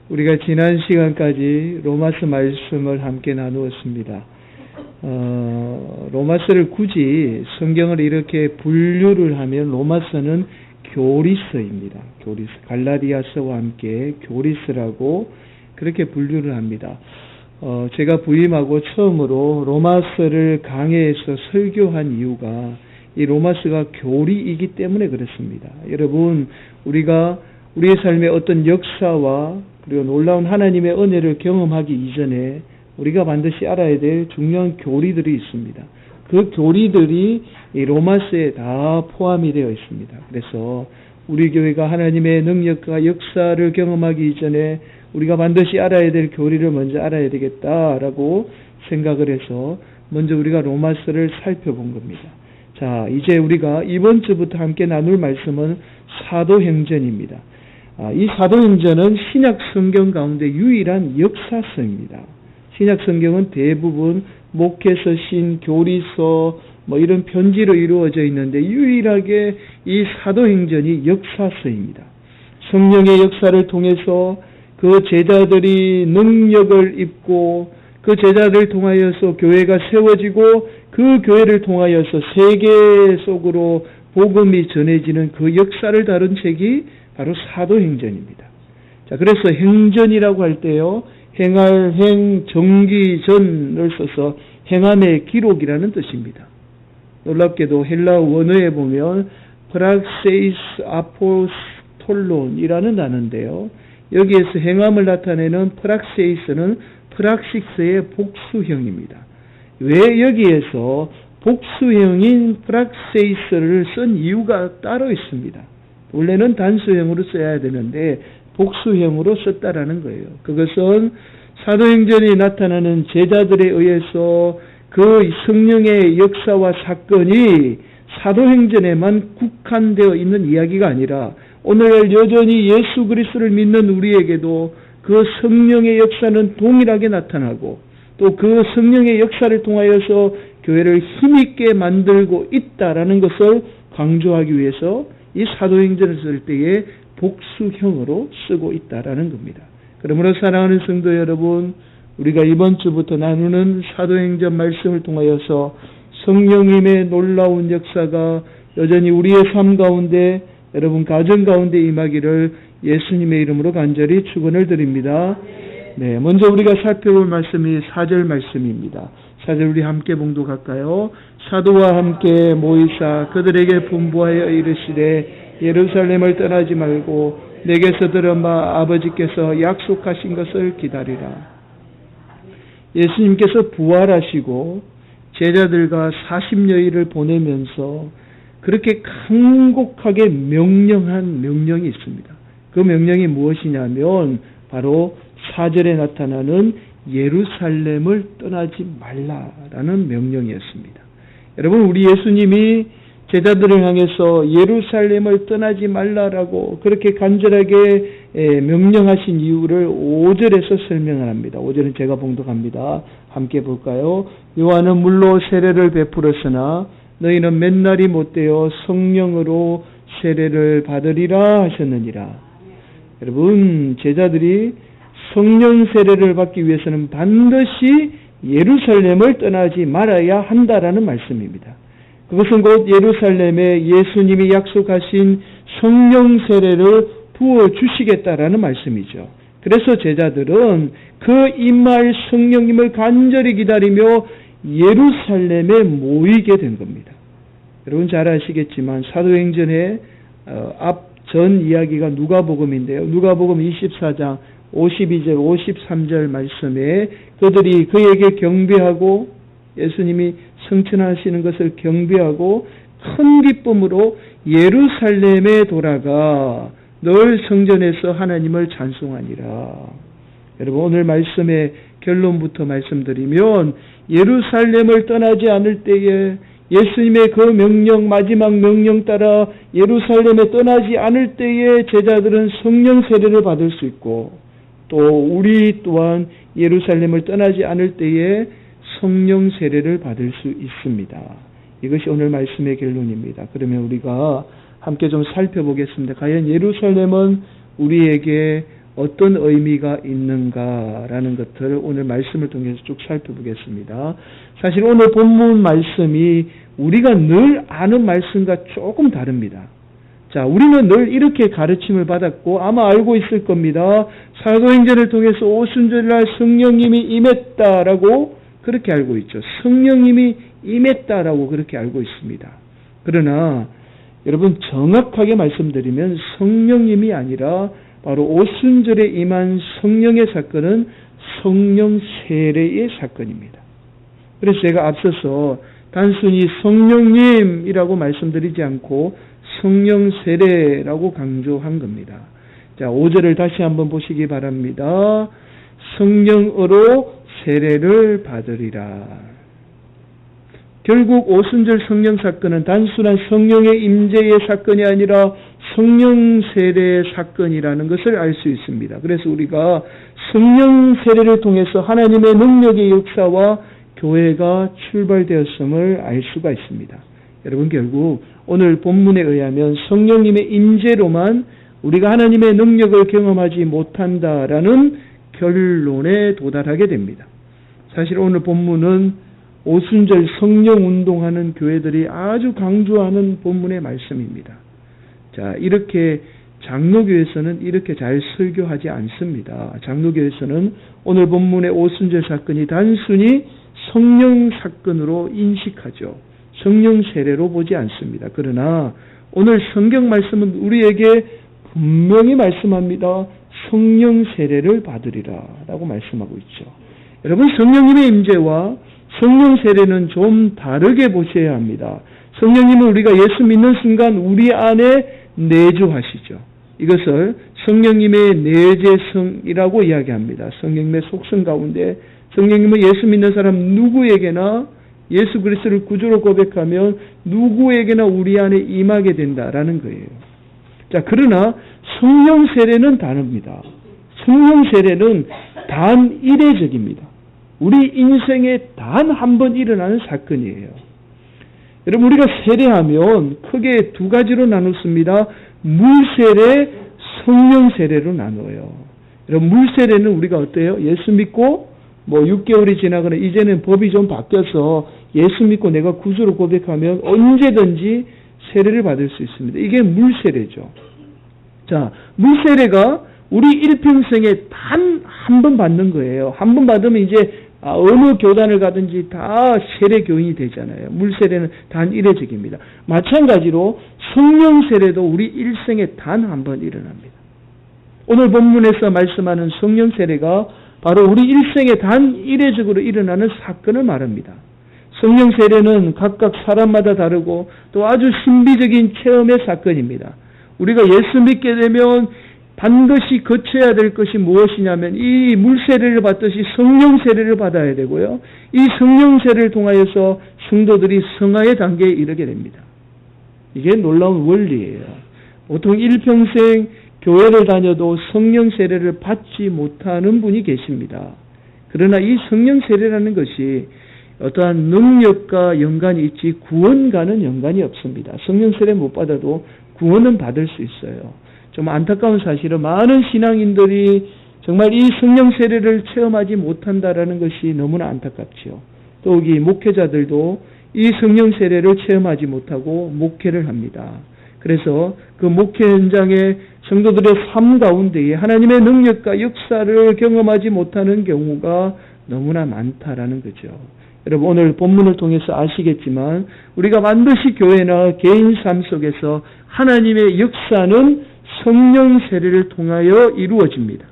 우리가 지난 시간까지 로마서 말씀을 함께 나누었습니다. 로마서를 굳이 성경을 이렇게 분류를 하면 로마서는 교리서입니다. 교리서. 갈라디아서와 함께 교리서라고 그렇게 분류를 합니다. 제가 부임하고 처음으로 로마서를 강해에서 설교한 이유가 이 로마서가 교리이기 때문에 그렇습니다. 여러분, 우리가 우리의 삶의 어떤 역사와 그리고 놀라운 하나님의 은혜를 경험하기 이전에 우리가 반드시 알아야 될 중요한 교리들이 있습니다. 그 교리들이 이 로마서에 다 포함이 되어 있습니다. 그래서 우리 교회가 하나님의 능력과 역사를 경험하기 이전에 우리가 반드시 알아야 될 교리를 먼저 알아야 되겠다라고 생각을 해서 먼저 우리가 로마서를 살펴본 겁니다. 자, 이제 우리가 이번 주부터 함께 나눌 말씀은 사도행전입니다. 이 사도행전은 신약 성경 가운데 유일한 역사서입니다. 신약 성경은 대부분 목회서신, 교리서, 이런 편지로 이루어져 있는데 유일하게 이 사도행전이 역사서입니다. 성령의 역사를 통해서 그 제자들이 능력을 입고 그 제자들을 통하여서 교회가 세워지고 그 교회를 통하여서 세계 속으로 복음이 전해지는 그 역사를 다룬 책이 바로 사도행전입니다. 자, 그래서 행전이라고 할 때요, 행할 행 정기전을 써서 행함의 기록이라는 뜻입니다. 놀랍게도 헬라어 원어에 보면 프락세이스 아포스톨론이라는 단어인데요. 여기에서 행함을 나타내는 프락세이스는 프락식스의 복수형입니다. 왜 여기에서 복수형인 프락세이스를 쓴 이유가 따로 있습니다. 원래는 단수형으로 써야 되는데 복수형으로 썼다라는 거예요. 그것은 사도행전이 나타나는 제자들에 의해서 그 성령의 역사와 사건이 사도행전에만 국한되어 있는 이야기가 아니라 오늘날 여전히 예수 그리스도를 믿는 우리에게도 그 성령의 역사는 동일하게 나타나고 또 그 성령의 역사를 통하여서 교회를 힘있게 만들고 있다라는 것을 강조하기 위해서 이 사도행전을 쓸 때에 복수형으로 쓰고 있다라는 겁니다. 그러므로 사랑하는 성도 여러분, 우리가 이번 주부터 나누는 사도행전 말씀을 통하여서 성령님의 놀라운 역사가 여전히 우리의 삶 가운데, 여러분 가정 가운데 임하기를 예수님의 이름으로 간절히 축원을 드립니다. 네, 먼저 우리가 살펴볼 말씀이 4절 말씀입니다. 4절 우리 함께 봉독할까요? 사도와 함께 모이사 그들에게 분부하여 이르시되 예루살렘을 떠나지 말고 내게서 들은 바 아버지께서 약속하신 것을 기다리라. 예수님께서 부활하시고 제자들과 40여일을 보내면서 그렇게 간곡하게 명령한 명령이 있습니다. 그 명령이 무엇이냐면 바로 4절에 나타나는 예루살렘을 떠나지 말라라는 명령이었습니다. 여러분, 우리 예수님이 제자들을 향해서 예루살렘을 떠나지 말라라고 그렇게 간절하게 명령하신 이유를 5절에서 설명을 합니다. 5절은 제가 봉독합니다. 함께 볼까요? 요한은 물로 세례를 베풀었으나 너희는 맨날이 못되어 성령으로 세례를 받으리라 하셨느니라. 여러분, 제자들이 성령 세례를 받기 위해서는 반드시 예루살렘을 떠나지 말아야 한다라는 말씀입니다. 그것은 곧 예루살렘에 예수님이 약속하신 성령 세례를 부어주시겠다라는 말씀이죠. 그래서 제자들은 그 임할 성령님을 간절히 기다리며 예루살렘에 모이게 된 겁니다. 여러분 잘 아시겠지만 사도행전의 앞전 이야기가 누가복음인데요. 누가복음 24장 52절 53절 말씀에 그들이 그에게 경배하고 예수님이 성천하시는 것을 경배하고 큰 기쁨으로 예루살렘에 돌아가 늘 성전에서 하나님을 찬송하니라. 여러분 오늘 말씀의 결론부터 말씀드리면 예루살렘을 떠나지 않을 때에 예수님의 그 명령, 마지막 명령 따라 예루살렘에 떠나지 않을 때에 제자들은 성령 세례를 받을 수 있고 또 우리 또한 예루살렘을 떠나지 않을 때에 성령 세례를 받을 수 있습니다. 이것이 오늘 말씀의 결론입니다. 그러면 우리가 함께 좀 살펴보겠습니다. 과연 예루살렘은 우리에게 어떤 의미가 있는가라는 것을 오늘 말씀을 통해서 쭉 살펴보겠습니다. 사실 오늘 본문 말씀이 우리가 늘 아는 말씀과 조금 다릅니다. 자, 우리는 늘 이렇게 가르침을 받았고 아마 알고 있을 겁니다. 사도행전을 통해서 오순절날 성령님이 임했다라고 그렇게 알고 있죠. 성령님이 임했다라고 그렇게 알고 있습니다. 그러나 여러분 정확하게 말씀드리면 성령님이 아니라 바로 오순절에 임한 성령의 사건은 성령 세례의 사건입니다. 그래서 제가 앞서서 단순히 성령님이라고 말씀드리지 않고 성령 세례라고 강조한 겁니다. 자, 5절을 다시 한번 보시기 바랍니다. 성령으로 세례를 받으리라. 결국 오순절 성령 사건은 단순한 성령의 임재의 사건이 아니라 성령 세례의 사건이라는 것을 알 수 있습니다. 그래서 우리가 성령 세례를 통해서 하나님의 능력의 역사와 교회가 출발되었음을 알 수가 있습니다. 여러분 결국 오늘 본문에 의하면 성령님의 임재로만 우리가 하나님의 능력을 경험하지 못한다라는 결론에 도달하게 됩니다. 사실 오늘 본문은 오순절 성령 운동하는 교회들이 아주 강조하는 본문의 말씀입니다. 자, 이렇게 장로교에서는 이렇게 잘 설교하지 않습니다. 장로교에서는 오늘 본문의 오순절 사건이 단순히 성령 사건으로 인식하죠. 성령 세례로 보지 않습니다. 그러나 오늘 성경 말씀은 우리에게 분명히 말씀합니다. 성령 세례를 받으리라 라고 말씀하고 있죠. 여러분 성령님의 임재와 성령 세례는 좀 다르게 보셔야 합니다. 성령님은 우리가 예수 믿는 순간 우리 안에 내주하시죠. 이것을 성령님의 내재성이라고 이야기합니다. 성령님의 속성 가운데 성령님은 예수 믿는 사람 누구에게나 예수 그리스도를 구주로 고백하면 누구에게나 우리 안에 임하게 된다라는 거예요. 자, 그러나 성령 세례는 다릅니다. 성령 세례는 단 이례적입니다. 우리 인생에 단 한 번 일어나는 사건이에요. 여러분 우리가 세례하면 크게 두 가지로 나눴습니다. 물세례, 성령 세례로 나눠요. 여러분 물세례는 우리가 어때요? 예수 믿고 6개월이 지나거나 이제는 법이 좀 바뀌어서 예수 믿고 내가 구주로 고백하면 언제든지 세례를 받을 수 있습니다. 이게 물세례죠. 자, 물세례가 우리 일평생에 단 한 번 받는 거예요. 한 번 받으면 이제 어느 교단을 가든지 다 세례 교인이 되잖아요. 물세례는 단 이례적입니다. 마찬가지로 성령 세례도 우리 일생에 단 한 번 일어납니다. 오늘 본문에서 말씀하는 성령 세례가 바로 우리 일생에 단 이례적으로 일어나는 사건을 말합니다. 성령 세례는 각각 사람마다 다르고 또 아주 신비적인 체험의 사건입니다. 우리가 예수 믿게 되면 반드시 거쳐야 될 것이 무엇이냐면 이 물세례를 받듯이 성령 세례를 받아야 되고요. 이 성령 세례를 통하여서 성도들이 성화의 단계에 이르게 됩니다. 이게 놀라운 원리예요. 보통 일평생 교회를 다녀도 성령 세례를 받지 못하는 분이 계십니다. 그러나 이 성령 세례라는 것이 어떠한 능력과 연관이 있지 구원과는 연관이 없습니다. 성령 세례 못 받아도 구원은 받을 수 있어요. 좀 안타까운 사실은 많은 신앙인들이 정말 이 성령 세례를 체험하지 못한다라는 것이 너무나 안타깝죠. 또 여기 목회자들도 이 성령 세례를 체험하지 못하고 목회를 합니다. 그래서 그 목회 현장에 성도들의 삶 가운데에 하나님의 능력과 역사를 경험하지 못하는 경우가 너무나 많다라는 거죠. 여러분 오늘 본문을 통해서 아시겠지만 우리가 반드시 교회나 개인 삶 속에서 하나님의 역사는 성령 세례를 통하여 이루어집니다.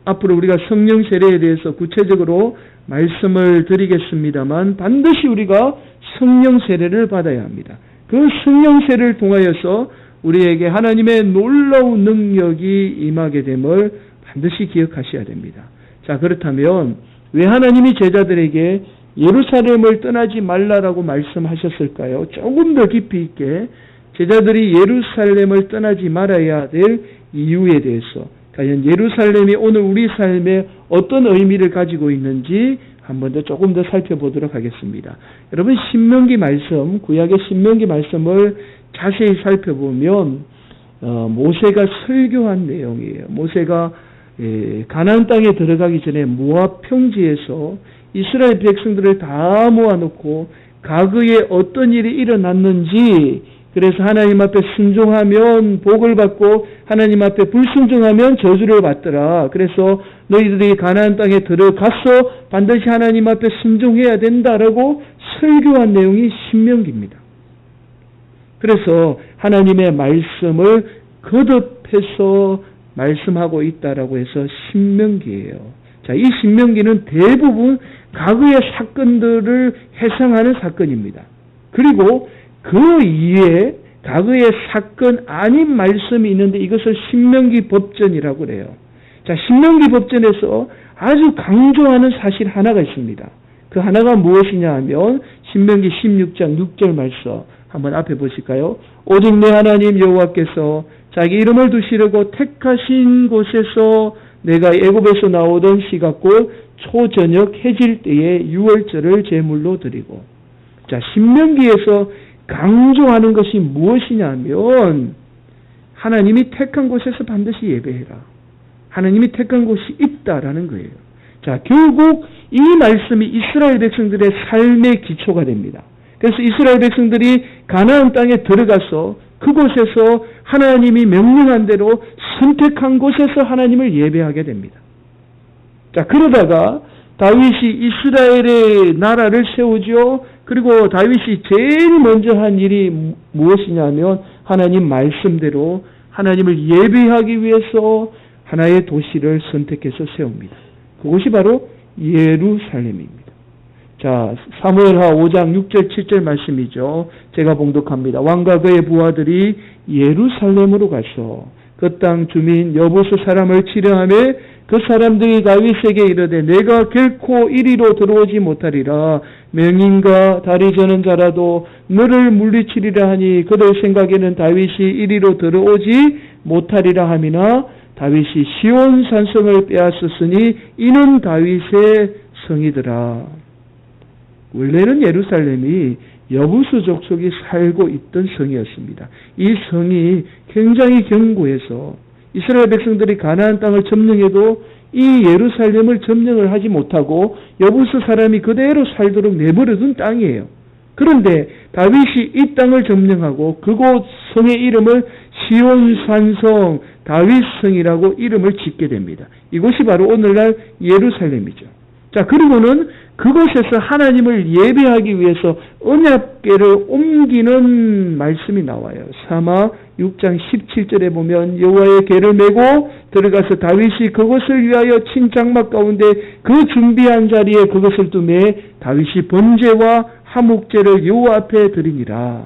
앞으로 우리가 성령 세례에 대해서 구체적으로 말씀을 드리겠습니다만 반드시 우리가 성령 세례를 받아야 합니다. 그 성령 세례를 통하여서 우리에게 하나님의 놀라운 능력이 임하게 됨을 반드시 기억하셔야 됩니다. 자, 그렇다면 왜 하나님이 제자들에게 예루살렘을 떠나지 말라라고 말씀하셨을까요? 조금 더 깊이 있게 제자들이 예루살렘을 떠나지 말아야 될 이유에 대해서 과연 예루살렘이 오늘 우리 삶에 어떤 의미를 가지고 있는지 한번 더 조금 더 살펴보도록 하겠습니다. 여러분 신명기 말씀, 구약의 신명기 말씀을 자세히 살펴보면 모세가 설교한 내용이에요. 모세가 가나안 땅에 들어가기 전에 모압 평지에서 이스라엘 백성들을 다 모아놓고 과거에 어떤 일이 일어났는지, 그래서 하나님 앞에 순종하면 복을 받고 하나님 앞에 불순종하면 저주를 받더라. 그래서 너희들이 가나안 땅에 들어가서 반드시 하나님 앞에 순종해야 된다라고 설교한 내용이 신명기입니다. 그래서 하나님의 말씀을 거듭해서 말씀하고 있다라고 해서 신명기예요. 자, 이 신명기는 대부분 과거의 사건들을 해상하는 사건입니다. 그리고 그 이외에 과거의 사건 아닌 말씀이 있는데 이것을 신명기 법전이라고 그래요. 자, 신명기 법전에서 아주 강조하는 사실 하나가 있습니다. 그 하나가 무엇이냐 하면 신명기 16장 6절 말씀 한번 앞에 보실까요? 오직 내 하나님 여호와께서 자기 이름을 두시려고 택하신 곳에서 내가 애굽에서 나오던 시각 곧 초저녁 해질 때에 유월절을 제물로 드리고. 자, 신명기에서 강조하는 것이 무엇이냐면 하나님이 택한 곳에서 반드시 예배해라. 하나님이 택한 곳이 있다라는 거예요. 자, 결국 이 말씀이 이스라엘 백성들의 삶의 기초가 됩니다. 그래서 이스라엘 백성들이 가나안 땅에 들어가서 그곳에서 하나님이 명령한 대로 선택한 곳에서 하나님을 예배하게 됩니다. 자, 그러다가 다윗이 이스라엘의 나라를 세우죠. 그리고 다윗이 제일 먼저 한 일이 무엇이냐면 하나님 말씀대로 하나님을 예배하기 위해서 하나의 도시를 선택해서 세웁니다. 그것이 바로 예루살렘입니다. 자, 사무엘하 5장 6절 7절 말씀이죠. 제가 봉독합니다. 왕과 그의 부하들이 예루살렘으로 가서 그 땅 주민 여부수 사람을 치려하며 그 사람들이 다윗에게 이르되 내가 결코 이리로 들어오지 못하리라. 명인과 다리 저는 자라도 너를 물리치리라 하니 그들 생각에는 다윗이 이리로 들어오지 못하리라 함이나 다윗이 시온 산성을 빼앗았으니 이는 다윗의 성이더라. 원래는 예루살렘이 여부수 족속이 살고 있던 성이었습니다. 이 성이 굉장히 견고해서 이스라엘 백성들이 가나안 땅을 점령해도 이 예루살렘을 점령을 하지 못하고 여부수 사람이 그대로 살도록 내버려둔 땅이에요. 그런데 다윗이 이 땅을 점령하고 그곳 성의 이름을 시온산성 다윗성이라고 이름을 짓게 됩니다. 이곳이 바로 오늘날 예루살렘이죠. 자, 그리고는 그곳에서 하나님을 예배하기 위해서 언약궤를 옮기는 말씀이 나와요. 사마 6장 17절에 보면 여호와의 궤를 메고 들어가서 다윗이 그것을 위하여 친 장막 가운데 그 준비한 자리에 그것을 두매 다윗이 번제와 화목제를 여호와 앞에 드리니라.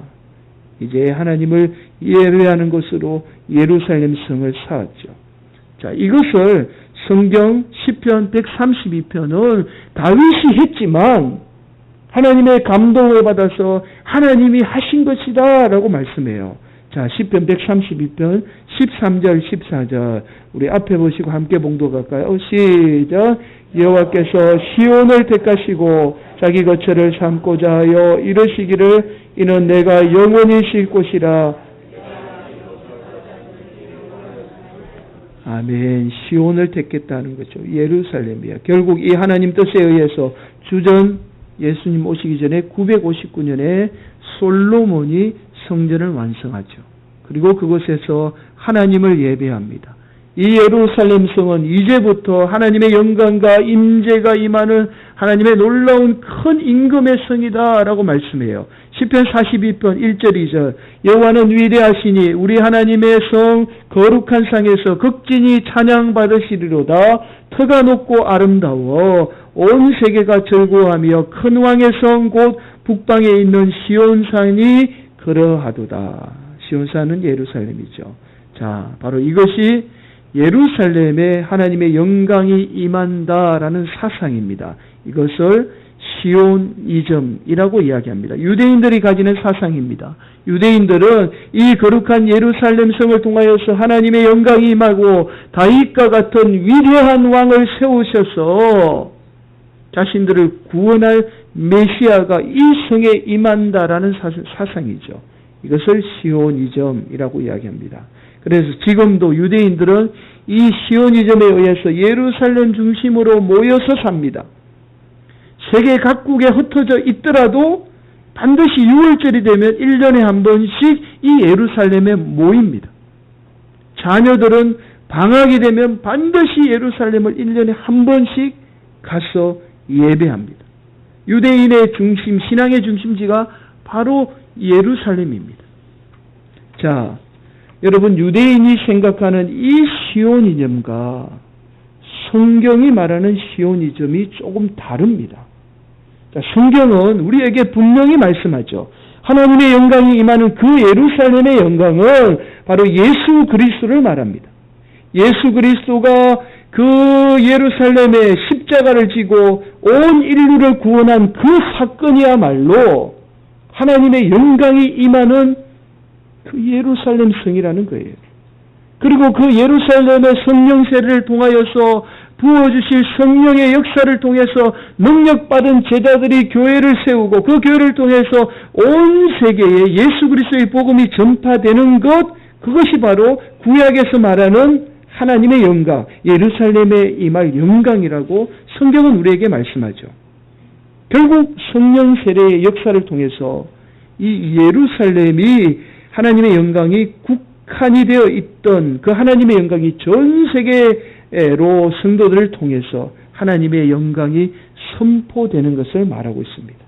이제 하나님을 예배하는 것으로 예루살렘 성을 쌓았죠. 자, 이것을 성경 시편 132편은 다윗이 했지만 하나님의 감동을 받아서 하나님이 하신 것이다 라고 말씀해요. 자, 시편 132편 13절 14절 우리 앞에 보시고 함께 봉독할까요? 시작. 여호와께서 시온을 택하시고 자기 거처를 삼고자 하여 이르시기를 이는 내가 영원히 쉴 곳이라. 아멘. 시온을 택했다는 거죠. 예루살렘이야. 결국 이 하나님 뜻에 의해서 주전 예수님 오시기 전에 959년에 솔로몬이 성전을 완성하죠. 그리고 그곳에서 하나님을 예배합니다. 이 예루살렘 성은 이제부터 하나님의 영광과 임재가 임하는 하나님의 놀라운 큰 임금의 성이다라고 말씀해요. 시편 42편 1절 2절 여호와는 위대하시니 우리 하나님의 성 거룩한 상에서 극진히 찬양받으시리로다. 터가 높고 아름다워 온 세계가 즐거워하며 큰 왕의 성 곧 북방에 있는 시온산이 그러하도다. 시온산은 예루살렘이죠. 자, 바로 이것이 예루살렘에 하나님의 영광이 임한다라는 사상입니다. 이것을 시온이즘이라고 이야기합니다. 유대인들이 가지는 사상입니다. 유대인들은 이 거룩한 예루살렘 성을 통하여서 하나님의 영광이 임하고 다윗과 같은 위대한 왕을 세우셔서 자신들을 구원할 메시아가 이 성에 임한다라는 사상이죠. 이것을 시온이즘이라고 이야기합니다. 그래서 지금도 유대인들은 이 시오니즘에 의해서 예루살렘 중심으로 모여서 삽니다. 세계 각국에 흩어져 있더라도 반드시 6월절이 되면 1년에 한 번씩 이 예루살렘에 모입니다. 자녀들은 방학이 되면 반드시 예루살렘을 1년에 한 번씩 가서 예배합니다. 유대인의 중심, 신앙의 중심지가 바로 예루살렘입니다. 자, 여러분, 유대인이 생각하는 이 시오니즘과 성경이 말하는 시오니즘이 조금 다릅니다. 자, 성경은 우리에게 분명히 말씀하죠. 하나님의 영광이 임하는 그 예루살렘의 영광은 바로 예수 그리스도를 말합니다. 예수 그리스도가 그 예루살렘에 십자가를 지고 온 인류를 구원한 그 사건이야말로 하나님의 영광이 임하는 그 예루살렘 성이라는 거예요. 그리고 그 예루살렘의 성령 세례를 통하여서 부어주실 성령의 역사를 통해서 능력받은 제자들이 교회를 세우고 그 교회를 통해서 온 세계에 예수 그리스도의 복음이 전파되는 것, 그것이 바로 구약에서 말하는 하나님의 영광, 예루살렘에 임할 영광이라고 성경은 우리에게 말씀하죠. 결국 성령 세례의 역사를 통해서 이 예루살렘이 하나님의 영광이 국한이 되어 있던 그 하나님의 영광이 전 세계로 성도들을 통해서 하나님의 영광이 선포되는 것을 말하고 있습니다.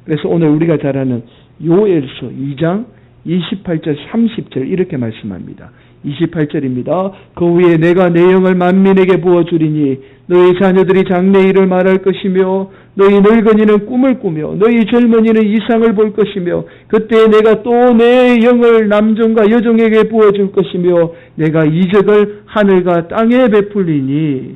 그래서 오늘 우리가 잘 아는 요엘서 2장 28절 30절 이렇게 말씀합니다. 28절입니다. 그 후에 내가 내 영을 만민에게 부어주리니 너희 자녀들이 장래일을 말할 것이며 너희 늙은이는 꿈을 꾸며 너희 젊은이는 이상을 볼 것이며 그때 내가 또 내 영을 남종과 여종에게 부어줄 것이며 내가 이적을 하늘과 땅에 베풀리니.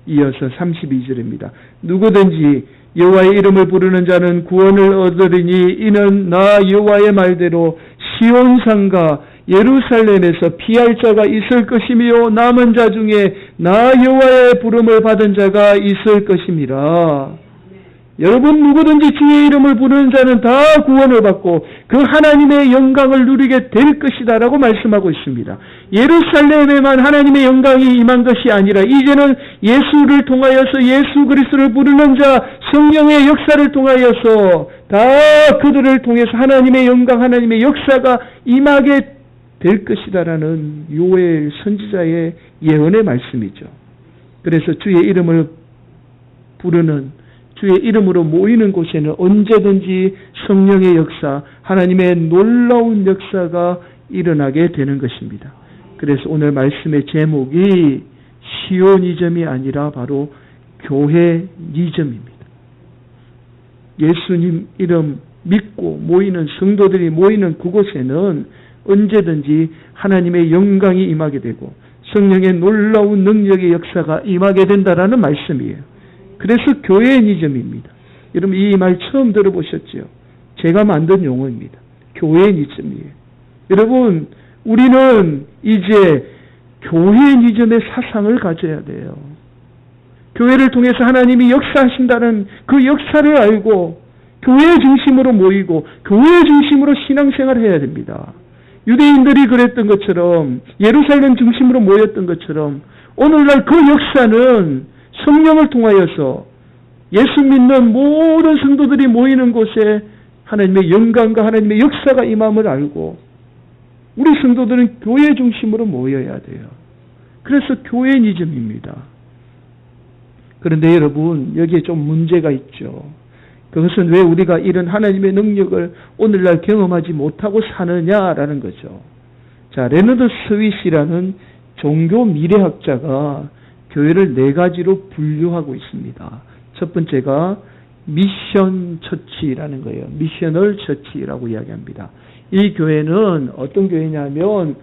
이어서 32절입니다. 누구든지 여호와의 이름을 부르는 자는 구원을 얻으리니 이는 나 여호와의 말대로 시온산과 예루살렘에서 피할 자가 있을 것이며 남은 자 중에 나 여호와의 부름을 받은 자가 있을 것임이라. 여러분, 누구든지 주의 이름을 부르는 자는 다 구원을 받고 그 하나님의 영광을 누리게 될 것이다 라고 말씀하고 있습니다. 예루살렘에만 하나님의 영광이 임한 것이 아니라 이제는 예수를 통하여서 예수 그리스도를 부르는 자, 성령의 역사를 통하여서 다 그들을 통해서 하나님의 영광, 하나님의 역사가 임하게 될 것이다라는 요엘 선지자의 예언의 말씀이죠. 그래서 주의 이름을 부르는, 주의 이름으로 모이는 곳에는 언제든지 성령의 역사, 하나님의 놀라운 역사가 일어나게 되는 것입니다. 그래서 오늘 말씀의 제목이 시오니즘이 아니라 바로 교회니즘입니다. 예수님 이름 믿고 모이는 성도들이 모이는 그곳에는 언제든지 하나님의 영광이 임하게 되고 성령의 놀라운 능력의 역사가 임하게 된다라는 말씀이에요. 그래서 교회니즘입니다. 여러분, 이 말 처음 들어보셨죠? 제가 만든 용어입니다. 교회니즘이에요. 여러분, 우리는 이제 교회니즘의 사상을 가져야 돼요. 교회를 통해서 하나님이 역사하신다는 그 역사를 알고 교회 중심으로 모이고 교회 중심으로 신앙생활을 해야 됩니다. 유대인들이 그랬던 것처럼, 예루살렘 중심으로 모였던 것처럼 오늘날 그 역사는 성령을 통하여서 예수 믿는 모든 성도들이 모이는 곳에 하나님의 영광과 하나님의 역사가 임함을 알고 우리 성도들은 교회 중심으로 모여야 돼요. 그래서 교회니즘입니다. 그런데 여러분, 여기에 좀 문제가 있죠. 그것은 왜 우리가 이런 하나님의 능력을 오늘날 경험하지 못하고 사느냐라는 거죠. 자, 레너드 스윗이라는 종교 미래학자가 교회를 4가지로 분류하고 있습니다. 첫 번째가 미션 처치라는 거예요. 미셔널 처치라고 이야기합니다. 이 교회는 어떤 교회냐면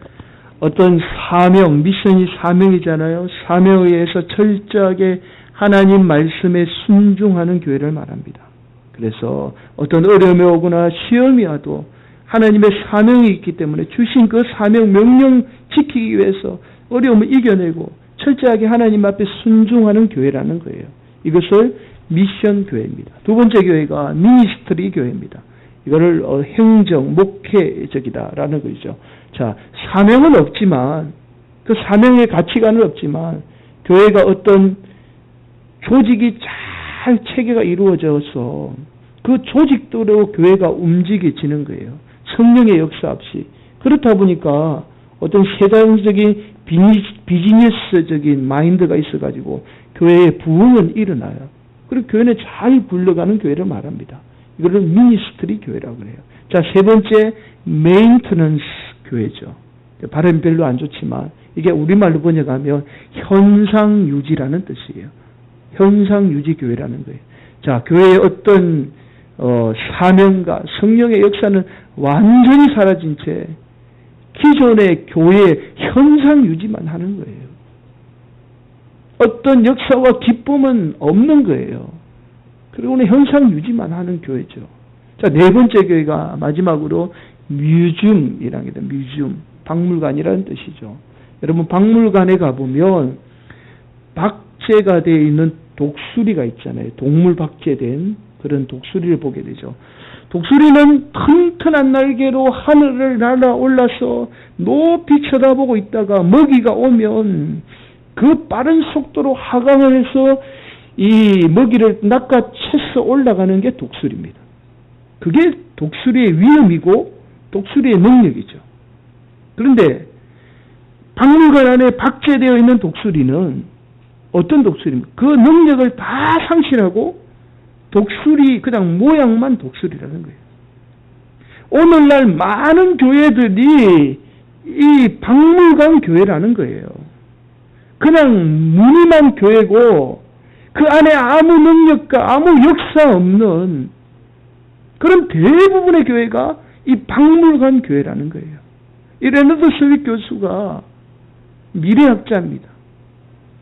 어떤 사명, 미션이 사명이잖아요. 사명에 의해서 철저하게 하나님 말씀에 순종하는 교회를 말합니다. 그래서 어떤 어려움이 오거나 시험이 와도 하나님의 사명이 있기 때문에 주신 그 사명 명령 지키기 위해서 어려움을 이겨내고 철저하게 하나님 앞에 순종하는 교회라는 거예요. 이것을 미션 교회입니다. 두 번째 교회가 미니스트리 교회입니다. 이거를 행정, 목회적이다라는 거죠. 자, 사명은 없지만 그 사명의 가치관은 없지만 교회가 어떤 조직이 잘 체계가 이루어져서 그 조직대로 교회가 움직여지는 거예요. 성령의 역사 없이. 그렇다 보니까 어떤 세상적인 비즈니스적인 마인드가 있어가지고 교회의 부흥은 일어나요. 그리고 교회는 잘 굴러가는 교회를 말합니다. 이거를 미니스트리 교회라고 그래요. 자, 세 번째, 메인터넌스 교회죠. 발음이 별로 안 좋지만 이게 우리말로 번역하면 현상유지라는 뜻이에요. 현상유지 교회라는 거예요. 자, 교회의 어떤 사명과 성령의 역사는 완전히 사라진 채 기존의 교회의 현상유지만 하는 거예요. 어떤 역사와 기쁨은 없는 거예요. 그리고는 현상유지만 하는 교회죠. 자, 네 번째 교회가 마지막으로 뮤지엄이라는 게 뮤지엄, 박물관이라는 뜻이죠. 여러분, 박물관에 가보면 박제가 되어 있는 독수리가 있잖아요. 동물 박제된 그런 독수리를 보게 되죠. 독수리는 튼튼한 날개로 하늘을 날아올라서 높이 쳐다보고 있다가 먹이가 오면 그 빠른 속도로 하강을 해서 이 먹이를 낚아채서 올라가는 게 독수리입니다. 그게 독수리의 위험이고 독수리의 능력이죠. 그런데 박물관 안에 박제되어 있는 독수리는 어떤 독수리입니까? 그 능력을 다 상실하고 독수리 그냥 모양만 독수리라는 거예요. 오늘날 많은 교회들이 이 박물관 교회라는 거예요. 그냥 무늬만 교회고 그 안에 아무 능력과 아무 역사 없는 그런 대부분의 교회가 이 박물관 교회라는 거예요. 이 레너드 스윗 교수가 미래학자입니다.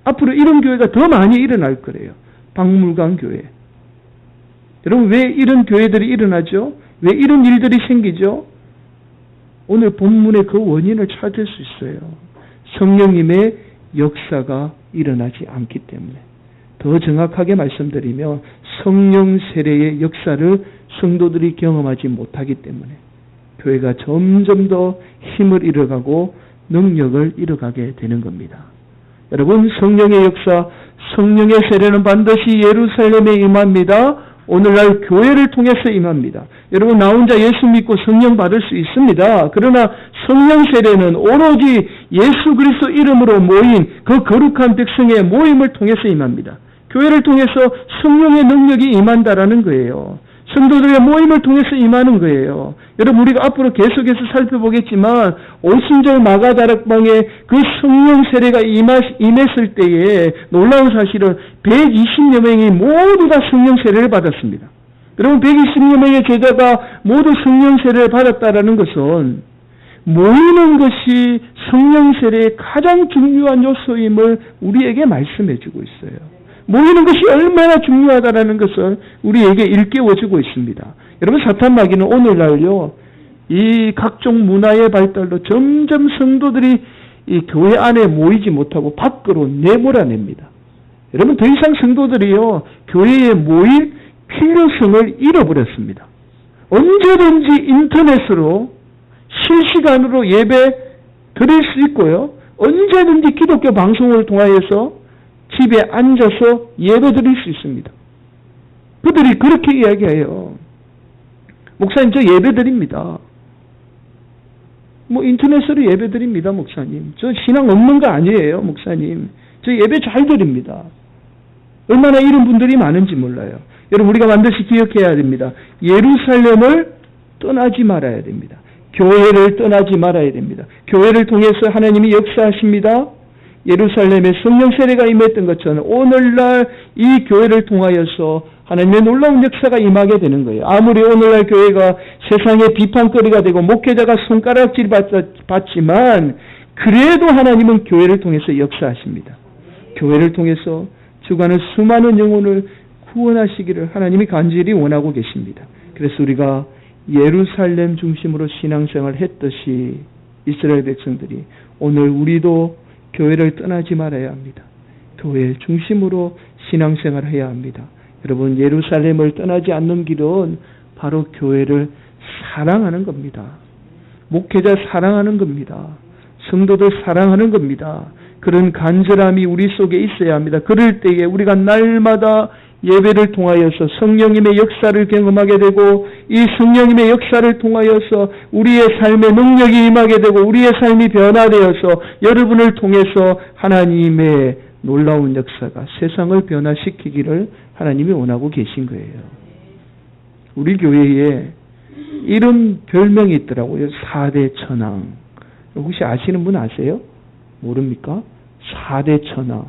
앞으로 이런 교회가 더 많이 일어날 거래요. 박물관 교회. 여러분, 왜 이런 교회들이 일어나죠? 왜 이런 일들이 생기죠? 오늘 본문의 그 원인을 찾을 수 있어요. 성령님의 역사가 일어나지 않기 때문에. 더 정확하게 말씀드리면 성령 세례의 역사를 성도들이 경험하지 못하기 때문에 교회가 점점 더 힘을 잃어가고 능력을 잃어가게 되는 겁니다. 여러분, 성령의 역사, 성령의 세례는 반드시 예루살렘에 임합니다. 오늘날 교회를 통해서 임합니다. 여러분, 나 혼자 예수 믿고 성령 받을 수 있습니다. 그러나 성령 세례는 오로지 예수 그리스도 이름으로 모인 그 거룩한 백성의 모임을 통해서 임합니다. 교회를 통해서 성령의 능력이 임한다라는 거예요. 성도들의 모임을 통해서 임하는 거예요. 여러분, 우리가 앞으로 계속해서 살펴보겠지만 오순절 마가다락방에 그 성령 세례가 임했을 때에 놀라운 사실은 120여 명이 모두 다 성령 세례를 받았습니다. 여러분, 120여 명의 제자가 모두 성령 세례를 받았다라는 것은 모이는 것이 성령 세례의 가장 중요한 요소임을 우리에게 말씀해 주고 있어요. 모이는 것이 얼마나 중요하다는 것을 우리에게 일깨워주고 있습니다. 여러분, 사탄 마귀는 오늘날요, 이 각종 문화의 발달로 점점 성도들이 이 교회 안에 모이지 못하고 밖으로 내몰아냅니다. 여러분, 더 이상 성도들이요, 교회에 모일 필요성을 잃어버렸습니다. 언제든지 인터넷으로 실시간으로 예배 드릴 수 있고요, 언제든지 기독교 방송을 통하여서 집에 앉아서 예배 드릴 수 있습니다. 그들이 그렇게 이야기해요. 목사님, 저 예배 드립니다. 뭐 인터넷으로 예배 드립니다, 목사님. 저 신앙 없는 거 아니에요, 목사님. 저 예배 잘 드립니다. 얼마나 이런 분들이 많은지 몰라요. 여러분, 우리가 반드시 기억해야 됩니다. 예루살렘을 떠나지 말아야 됩니다. 교회를 떠나지 말아야 됩니다. 교회를 통해서 하나님이 역사하십니다. 예루살렘에 성령 세례가 임했던 것처럼 오늘날 이 교회를 통하여서 하나님의 놀라운 역사가 임하게 되는 거예요. 아무리 오늘날 교회가 세상의 비판거리가 되고 목회자가 손가락질 받지만 그래도 하나님은 교회를 통해서 역사하십니다. 교회를 통해서 주관의 수많은 영혼을 구원하시기를 하나님이 간절히 원하고 계십니다. 그래서 우리가 예루살렘 중심으로 신앙생활을 했듯이 이스라엘 백성들이 오늘 우리도 교회를 떠나지 말아야 합니다. 교회 중심으로 신앙생활을 해야 합니다. 여러분, 예루살렘을 떠나지 않는 길은 바로 교회를 사랑하는 겁니다. 목회자 사랑하는 겁니다. 성도들 사랑하는 겁니다. 그런 간절함이 우리 속에 있어야 합니다. 그럴 때에 우리가 날마다 예배를 통하여서 성령님의 역사를 경험하게 되고 이 성령님의 역사를 통하여서 우리의 삶에 능력이 임하게 되고 우리의 삶이 변화되어서 여러분을 통해서 하나님의 놀라운 역사가 세상을 변화시키기를 하나님이 원하고 계신 거예요. 우리 교회에 이런 별명이 있더라고요. 4대 천왕. 혹시 아시는 분 아세요? 모릅니까? 4대 천왕.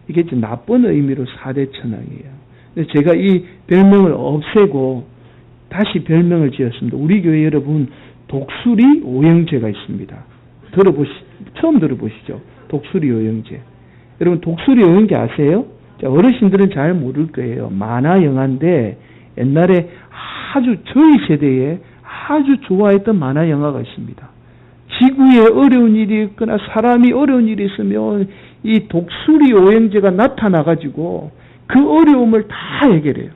이게 나쁜 의미로 4대 천왕이에요. 제가 이 별명을 없애고 다시 별명을 지었습니다. 우리 교회 여러분 독수리 오형제가 있습니다. 처음 들어보시죠? 독수리 오형제. 여러분 독수리 오형제 아세요? 어르신들은 잘 모를 거예요. 만화 영화인데 옛날에 저희 세대에 아주 좋아했던 만화 영화가 있습니다. 지구에 어려운 일이 있거나 사람이 어려운 일이 있으면 이 독수리 오형제가 나타나가지고 그 어려움을 다 해결해요.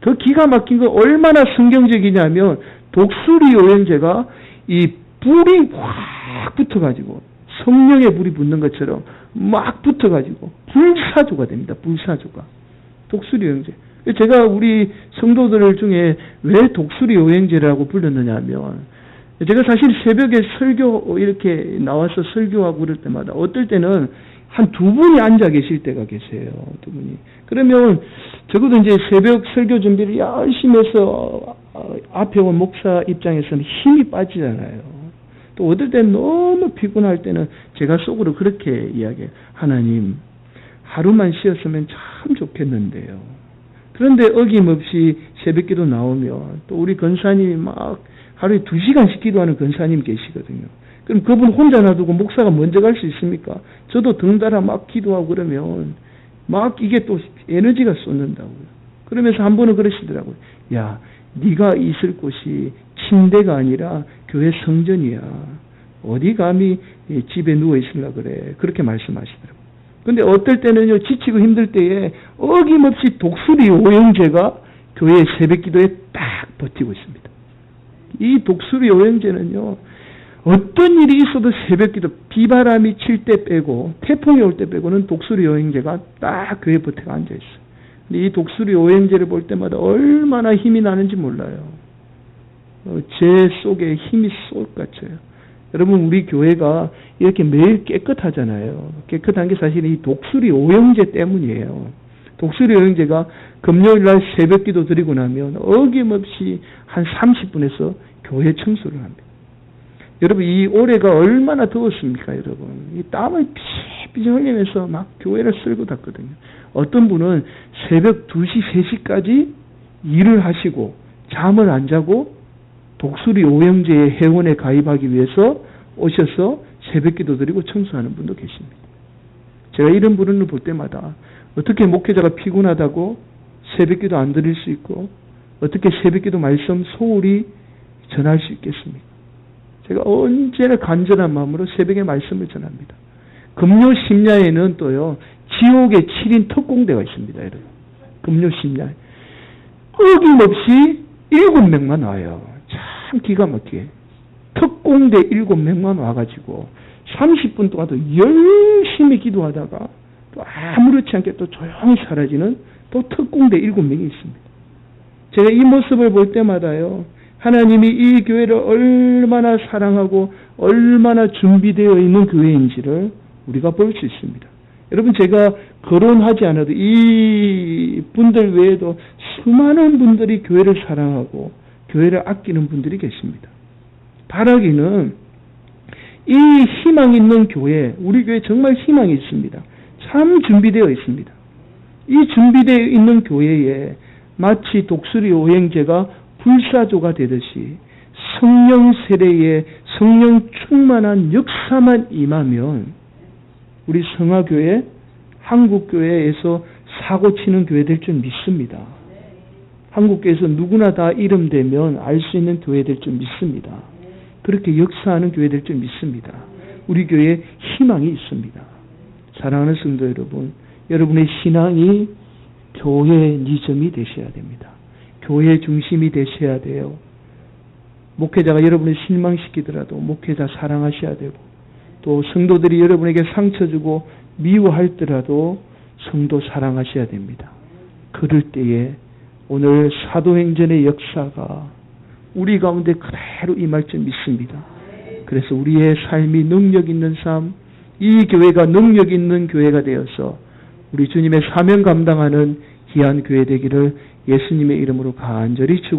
더 기가 막힌 거 얼마나 성경적이냐면 독수리 오형제가 이 불이 확 붙어가지고 성령의 불이 붙는 것처럼 막 붙어가지고 불사조가 됩니다. 불사조가. 독수리 오형제. 제가 우리 성도들 중에 왜 독수리 오형제라고 불렀느냐 하면 제가 사실 새벽에 설교 이렇게 나와서 설교하고 그럴 때마다 어떨 때는 한 2분이 앉아 계실 때가 계세요. 2분이. 그러면 적어도 이제 새벽 설교 준비를 열심히 해서 앞에 온 목사 입장에서는 힘이 빠지잖아요. 또 어떨 때는 너무 피곤할 때는 제가 속으로 그렇게 이야기해요. 하나님, 하루만 쉬었으면 참 좋겠는데요. 그런데 어김없이 새벽기도 나오면 또 우리 권사님이 막 하루에 2시간씩 기도하는 권사님 계시거든요. 그럼 그분 혼자 놔두고 목사가 먼저 갈 수 있습니까? 저도 덩달아 막 기도하고 그러면 막 이게 또 에너지가 쏟는다고요. 그러면서 한 번은 그러시더라고요. 야, 네가 있을 곳이 침대가 아니라 교회 성전이야. 어디 감히 집에 누워 있으려 그래. 그렇게 말씀하시더라고요. 근데 어떨 때는요, 지치고 힘들 때에 어김없이 독수리 오형제가 교회 새벽 기도에 딱 버티고 있습니다. 이 독수리 오형제는요, 어떤 일이 있어도 새벽기도 비바람이 칠 때 빼고 태풍이 올 때 빼고는 독수리 오형제가 딱 교회 밭에 앉아있어요. 근데 이 독수리 오형제를 볼 때마다 얼마나 힘이 나는지 몰라요. 제 속에 힘이 쏟아져요. 여러분 우리 교회가 이렇게 매일 깨끗하잖아요. 깨끗한 게 사실 이 독수리 오형제 때문이에요. 독수리 오형제가 금요일날 새벽기도 드리고 나면 어김없이 한 30분에서 교회 청소를 합니다. 여러분 이 올해가 얼마나 더웠습니까 여러분. 이 땀을 피피 흘리면서 막 교회를 쓸고 닦거든요. 어떤 분은 새벽 2시 3시까지 일을 하시고 잠을 안 자고 독수리 오형제의 회원에 가입하기 위해서 오셔서 새벽기도 드리고 청소하는 분도 계십니다. 제가 이런 분을 볼 때마다 어떻게 목회자가 피곤하다고 새벽기도 안 드릴 수 있고 어떻게 새벽기도 말씀 소홀히 전할 수 있겠습니까? 제가 언제나 간절한 마음으로 새벽에 말씀을 전합니다. 금요 심야에는 또요, 지옥의 7인 특공대가 있습니다, 여러분. 금요 심야에. 어김없이 7명만 와요. 참 기가 막히게. 특공대 7명만 와가지고 30분 동안 또 열심히 기도하다가 또 아무렇지 않게 또 조용히 사라지는 또 특공대 7명이 있습니다. 제가 이 모습을 볼 때마다요, 하나님이 이 교회를 얼마나 사랑하고 얼마나 준비되어 있는 교회인지를 우리가 볼 수 있습니다. 여러분 제가 거론하지 않아도 이 분들 외에도 수많은 분들이 교회를 사랑하고 교회를 아끼는 분들이 계십니다. 바라기는 이 희망 있는 교회, 우리 교회 정말 희망이 있습니다. 참 준비되어 있습니다. 이 준비되어 있는 교회에 마치 독수리 오형제가 불사조가 되듯이 성령 세례에 성령 충만한 역사만 임하면 우리 성화교회, 한국교회에서 사고치는 교회 될 줄 믿습니다. 한국교회에서 누구나 다 이름 되면 알 수 있는 교회 될 줄 믿습니다. 그렇게 역사하는 교회 될 줄 믿습니다. 우리 교회에 희망이 있습니다. 사랑하는 성도 여러분, 여러분의 신앙이 교회의 니점이 되셔야 됩니다. 교회 중심이 되셔야 돼요. 목회자가 여러분을 실망시키더라도 목회자 사랑하셔야 되고, 또 성도들이 여러분에게 상처 주고 미워할더라도 성도 사랑하셔야 됩니다. 그럴 때에 오늘 사도행전의 역사가 우리 가운데 그대로 임할 줄 믿습니다. 그래서 우리의 삶이 능력 있는 삶, 이 교회가 능력 있는 교회가 되어서 우리 주님의 사명 감당하는 귀한 교회 되기를 예수님의 이름으로 간절히 축원합니다.